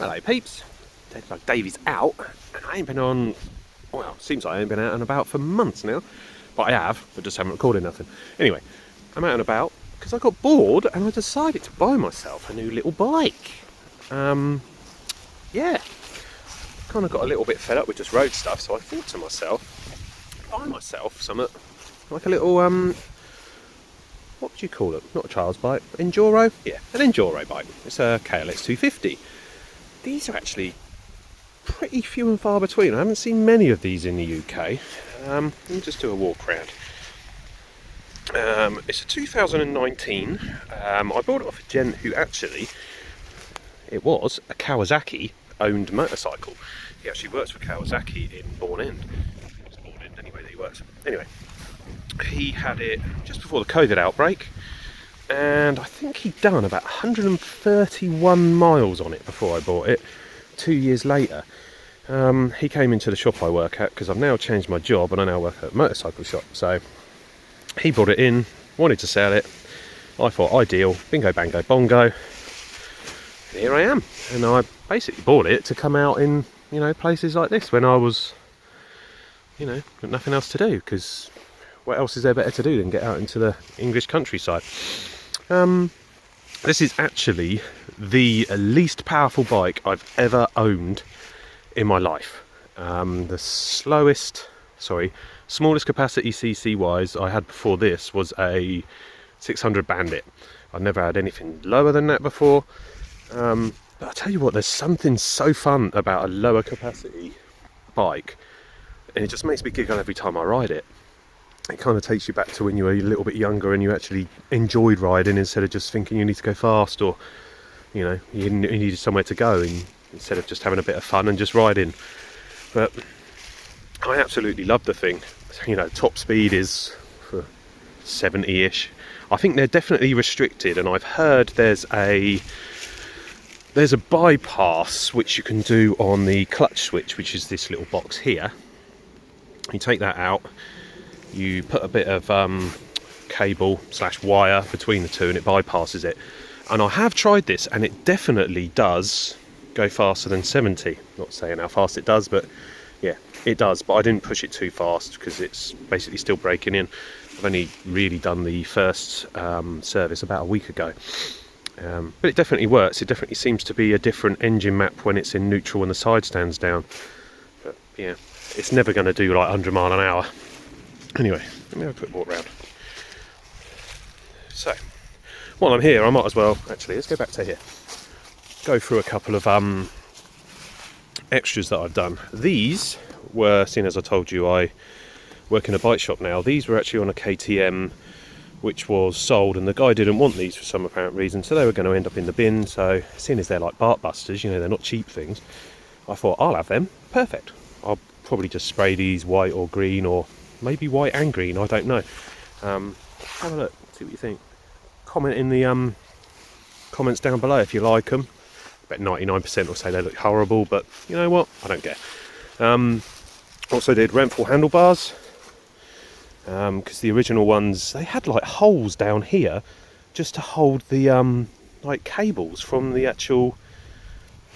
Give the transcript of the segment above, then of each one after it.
Hello peeps, Deadbug Davey's out, and I ain't been on, well, seems like I ain't been out and about for months now, but I have, but just haven't recorded nothing. Anyway, I'm out and about because I got bored and I decided to buy myself a new little bike. Yeah, kind of got a little bit fed up with just road stuff, so I thought to myself, buy myself something like a little, what would you call it? Not a child's bike, enduro? Yeah, an enduro bike. It's a KLX 250. These are actually pretty few and far between. I haven't seen many of these in the UK. Let me just do a walk round. It's a 2019. I bought it off a gent who actually, it was a Kawasaki owned motorcycle. He actually works for Kawasaki in Bourne End. It's Bourne End anyway that he works. Anyway, he had it just before the COVID outbreak, and I think he'd done about 131 miles on it before I bought it. 2 years later, he came into the shop I work at, because I've now changed my job and I now work at a motorcycle shop. So he brought it in, wanted to sell it. I thought, ideal, bingo bango bongo, and here I am. And I basically bought it to come out in, you know, places like this when I was, you know, got nothing else to do, because what else is there better to do than get out into the English countryside? This is actually the least powerful bike I've ever owned in my life. The smallest capacity CC wise I had before this was a 600 Bandit. I've never had anything lower than that before. But I tell you what, there's something so fun about a lower capacity bike, and it just makes me giggle every time I ride it. It kind of takes you back to when you were a little bit younger and you actually enjoyed riding, instead of just thinking you need to go fast, or, you know, you needed somewhere to go, and instead of just having a bit of fun and just riding. But I absolutely love the thing. You know, top speed is 70-ish. I think they're definitely restricted, and I've heard there's a bypass which you can do on the clutch switch, which is this little box here. You take that out, you put a bit of cable / wire between the two, and it bypasses it. And I have tried this, and it definitely does go faster than 70. Not saying how fast it does, but yeah, it does. But I didn't push it too fast because it's basically still breaking in. I've only really done the first service about a week ago. But it definitely works. It definitely seems to be a different engine map when it's in neutral and the side stands down. But yeah, it's never going to do like 100 mile an hour. Anyway, let me have a quick walk round. So, while I'm here, I might as well, actually, let's go back to here. Go through a couple of extras that I've done. These were, seeing as I told you I work in a bike shop now, these were actually on a KTM which was sold, and the guy didn't want these for some apparent reason, so they were going to end up in the bin. So, seeing as they're like bark busters, you know, they're not cheap things, I thought, I'll have them. Perfect. I'll probably just spray these white or green, or maybe white and green, I don't know. Have a look, see what you think. Comment in the comments down below if you like them. I bet 99% will say they look horrible, but you know what, I don't care. Also did Renthal handlebars, because the original ones, they had like holes down here just to hold the like cables from the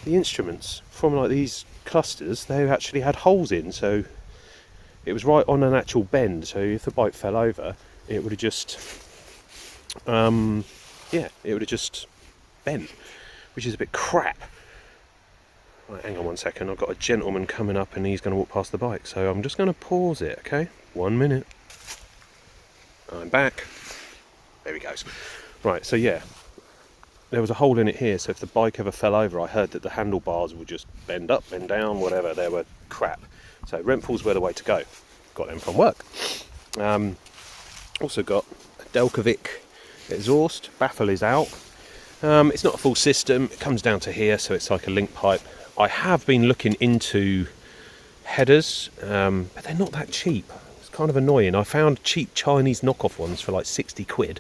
instruments from like these clusters. They actually had holes in, so it was right on an actual bend, so if the bike fell over, it would have just, it would have just bent, which is a bit crap. Right, hang on one second, I've got a gentleman coming up and he's going to walk past the bike, so I'm just going to pause it, okay? 1 minute. I'm back. There he goes. Right, so yeah, there was a hole in it here, so if the bike ever fell over, I heard that the handlebars would just bend up, bend down, whatever, they were crap. So Renthals were the way to go. Got them from work. Also got a Delcovic exhaust. Baffle is out. It's not a full system. It comes down to here, so it's like a link pipe. I have been looking into headers, but they're not that cheap. It's kind of annoying. I found cheap Chinese knockoff ones for like 60 quid.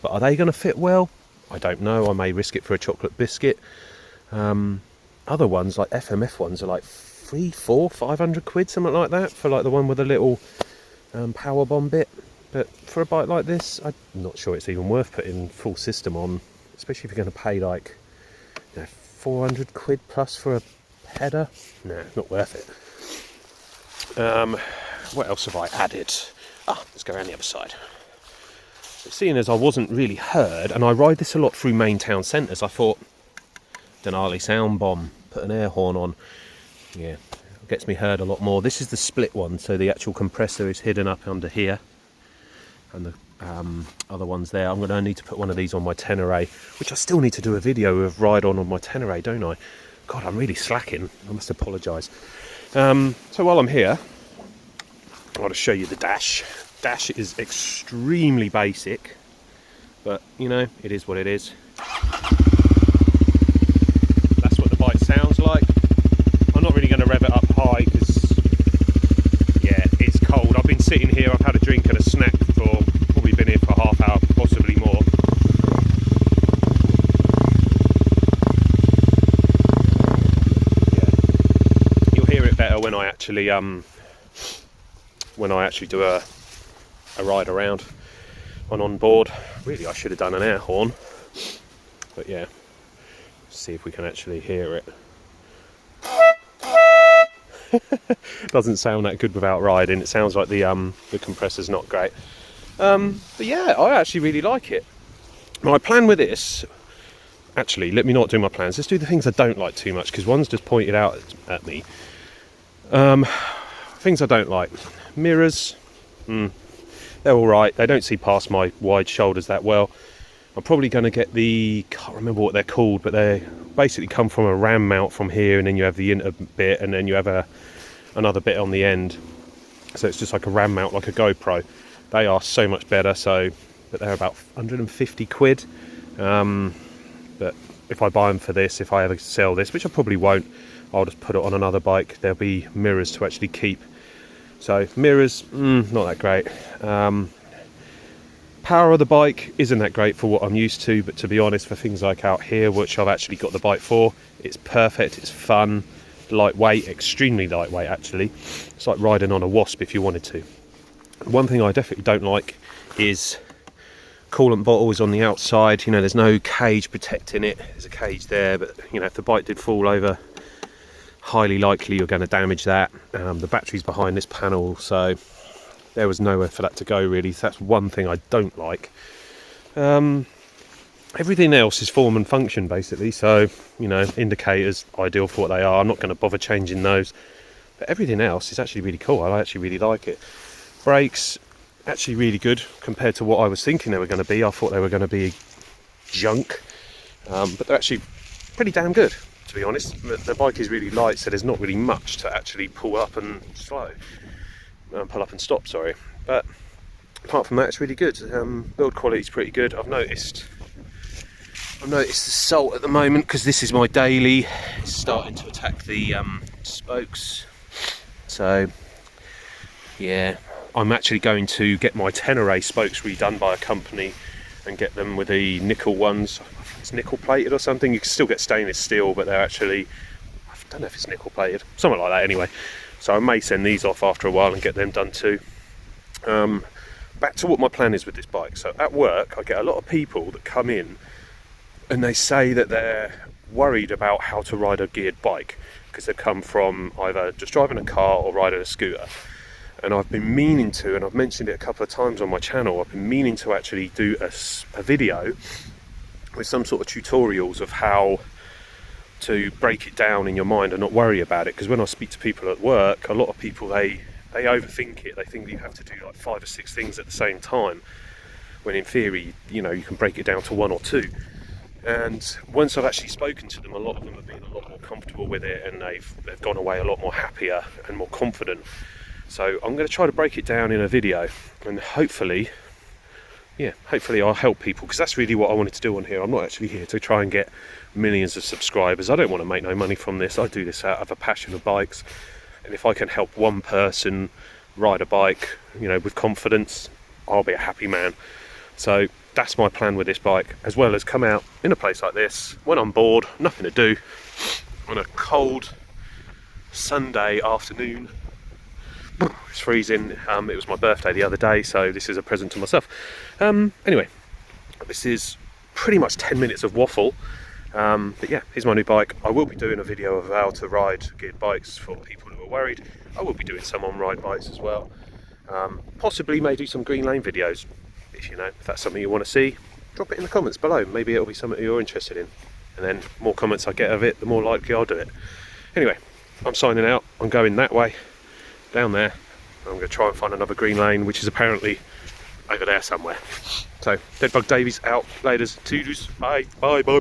But are they going to fit well? I don't know. I may risk it for a chocolate biscuit. Other ones, like FMF ones, are like 300, 400, 500 quid, something like that, for like the one with a little power bomb bit. But for a bike like this, I'm not sure it's even worth putting full system on, especially if you're going to pay like, you know, 400 quid plus for a header. No, not worth it. What else have I added? Let's go around the other side. Seeing as I wasn't really heard, and I ride this a lot through main town centres, I thought, Denali sound bomb, put an air horn on. Yeah, it gets me heard a lot more. This is the split one, so the actual compressor is hidden up under here, and the other one's there. I'm going to need to put one of these on my Tenere, which I still need to do a video of ride on my Tenere, don't I? God, I'm really slacking. I must apologise. So while I'm here, I want to show you the dash. Dash is extremely basic, but you know, it is what it is. That's what the bike sounds like. I'm not really going to rev it up high because, yeah, it's cold. I've been sitting here, I've had a drink and a snack for, probably been here for a half hour, possibly more. Yeah. You'll hear it better when I actually do a ride around on board. Really, I should have done an air horn, but yeah, see if we can actually hear it. Doesn't sound that good without riding. It sounds like the compressor's not great, but yeah, I actually really like it. My plan with this, actually, let me not do my plans, let's do the things I don't like too much, because one's just pointed out at me. Things I don't like: mirrors. They're alright, they don't see past my wide shoulders that well. I'm probably going to get can't remember what they're called, but they basically come from a ram mount from here, and then you have the inner bit, and then you have another bit on the end. So it's just like a ram mount, like a GoPro. They are so much better, but they're about 150 quid. But if I buy them for this, if I ever sell this, which I probably won't, I'll just put it on another bike. There'll be mirrors to actually keep. So mirrors, not that great. Power of the bike isn't that great for what I'm used to, but to be honest, for things like out here, which I've actually got the bike for, it's perfect, it's fun, lightweight, extremely lightweight actually. It's like riding on a Wasp if you wanted to. One thing I definitely don't like is coolant bottles on the outside. You know, there's no cage protecting it. There's a cage there, but you know, if the bike did fall over, highly likely you're going to damage that. The battery's behind this panel, so there was nowhere for that to go really. So that's one thing I don't like. Everything else is form and function basically, so you know, indicators, ideal for what they are. I'm not going to bother changing those, but everything else is actually really cool. I actually really like it. Brakes, actually really good compared to what I was thinking they were going to be. I thought they were going to be junk, but they're actually pretty damn good, to be honest. The bike is really light, so there's not really much to actually pull up and stop, sorry. But apart from that, it's really good. Build quality is pretty good. I've noticed the salt at the moment, because this is my daily. It's starting to attack the spokes. So yeah, I'm actually going to get my Tenere spokes redone by a company and get them with the nickel ones. It's nickel plated or something. You can still get stainless steel, but they're actually, I don't know if it's nickel plated, something like that anyway. So I may send these off after a while and get them done too. Back to what my plan is with this bike. So at work, I get a lot of people that come in and they say that they're worried about how to ride a geared bike, because they've come from either just driving a car or riding a scooter. And I've been meaning to, and I've mentioned it a couple of times on my channel, I've been meaning to actually do a video with some sort of tutorials of how to break it down in your mind and not worry about it. Because when I speak to people at work, a lot of people, they overthink it. They think you have to do like 5 or 6 things at the same time, when in theory, you know, you can break it down to 1 or 2. And once I've actually spoken to them, a lot of them have been a lot more comfortable with it, and they've gone away a lot more happier and more confident. So I'm going to try to break it down in a video, and hopefully I'll help people, because that's really what I wanted to do on here. I'm not actually here to try and get millions of subscribers. I don't want to make no money from this. I do this out of a passion of bikes, and if I can help one person ride a bike, you know, with confidence, I'll be a happy man. So that's my plan with this bike, as well as come out in a place like this when I'm bored, nothing to do, on a cold Sunday afternoon. It's freezing. It was my birthday the other day, so this is a present to myself. Anyway, this is pretty much 10 minutes of waffle. But yeah, here's my new bike. I will be doing a video of how to ride geared bikes for people who are worried. I will be doing some on ride bikes as well. Possibly may do some green lane videos. If that's something you want to see, drop it in the comments below. Maybe it'll be something you're interested in. And then the more comments I get of it, the more likely I'll do it. Anyway, I'm signing out. I'm going that way, down there. I'm going to try and find another green lane, which is apparently over there somewhere. So, Deadbug Davies out. Laters. Toodles. Bye. Bye. Bye.